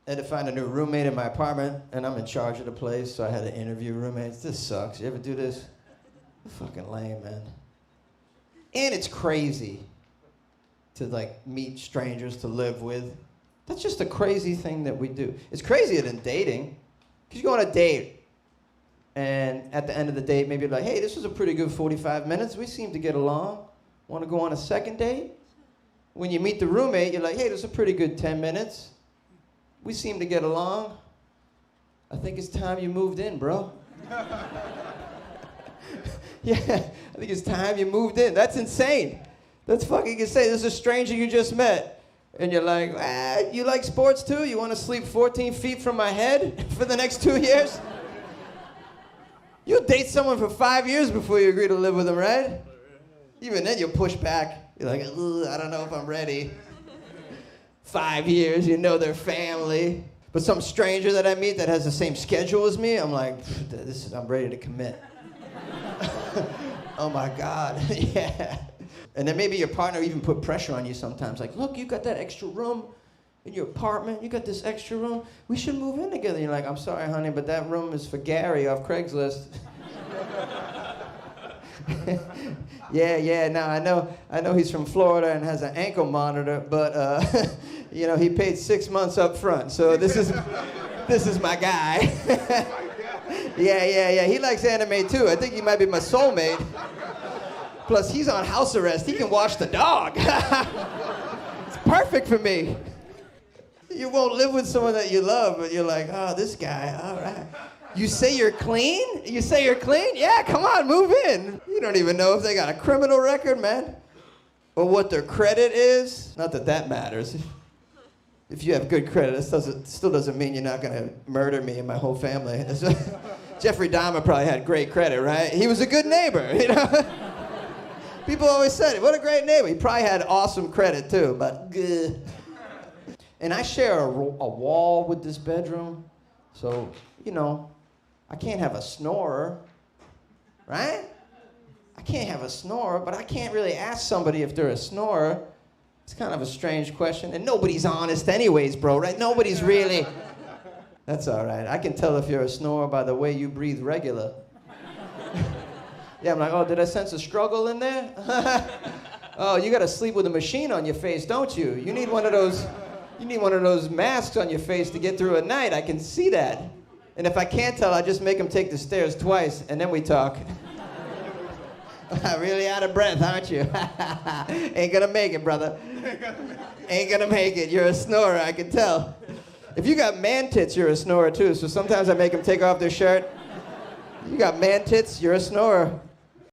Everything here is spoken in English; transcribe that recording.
I had to find a new roommate in my apartment, and I'm in charge of the place, so I had to interview roommates. This sucks. You ever do this? Fucking lame, man. And it's crazy to like meet strangers to live with. That's just a crazy thing that we do. It's crazier than dating, because you go on a date, and at the end of the date, maybe you're like, hey, this was a pretty good 45 minutes. We seem to get along. Want to go on a second date? When you meet the roommate, you're like, hey, this is a pretty good 10 minutes. We seem to get along. I think it's time you moved in, bro. Yeah, I think it's time you moved in. That's insane. That's fucking insane. This is a stranger you just met. And you're like, you like sports too? You want to sleep 14 feet from my head for the next 2 years? You'll date someone for 5 years before you agree to live with them, right? Even then you'll push back. You're like, I don't know if I'm ready. 5 years, you know their family. But some stranger that I meet that has the same schedule as me, I'm like, I'm ready to commit. Oh my God, yeah. And then maybe your partner even put pressure on you sometimes. Like, look, you got that extra room in your apartment. You got this extra room. We should move in together. You're like, I'm sorry, honey, but that room is for Gary off Craigslist. Yeah, now I know he's from Florida and has an ankle monitor, but you know, he paid 6 months up front, so this is my guy. Yeah, he likes anime too. I think he might be my soulmate. Plus, he's on house arrest. He can watch the dog. It's perfect for me. You won't live with someone that you love, but you're like, oh, this guy, all right. You say you're clean? You say you're clean? Yeah, come on, move in. You don't even know if they got a criminal record, man. Or what their credit is. Not that that matters. If you have good credit, it still doesn't mean you're not gonna murder me and my whole family. Jeffrey Dahmer probably had great credit, right? He was a good neighbor, you know? People always said it, what a great neighbor. He probably had awesome credit too, but good. And I share a wall with this bedroom, so, you know, I can't have a snorer, right? I can't have a snorer, but I can't really ask somebody if they're a snorer. It's kind of a strange question, and nobody's honest anyways, bro, right? Nobody's really... That's all right. I can tell if you're a snorer by the way you breathe regular. Yeah, I'm like, oh, did I sense a struggle in there? Oh, you gotta sleep with a machine on your face, don't you? You need one of those masks on your face to get through a night. I can see that. And if I can't tell, I just make him take the stairs twice, and then we talk. Really out of breath, aren't you? Ain't gonna make it, brother. Ain't gonna make it. You're a snorer, I can tell. If you got man tits, you're a snorer too. So sometimes I make them take off their shirt. You got man tits, you're a snorer.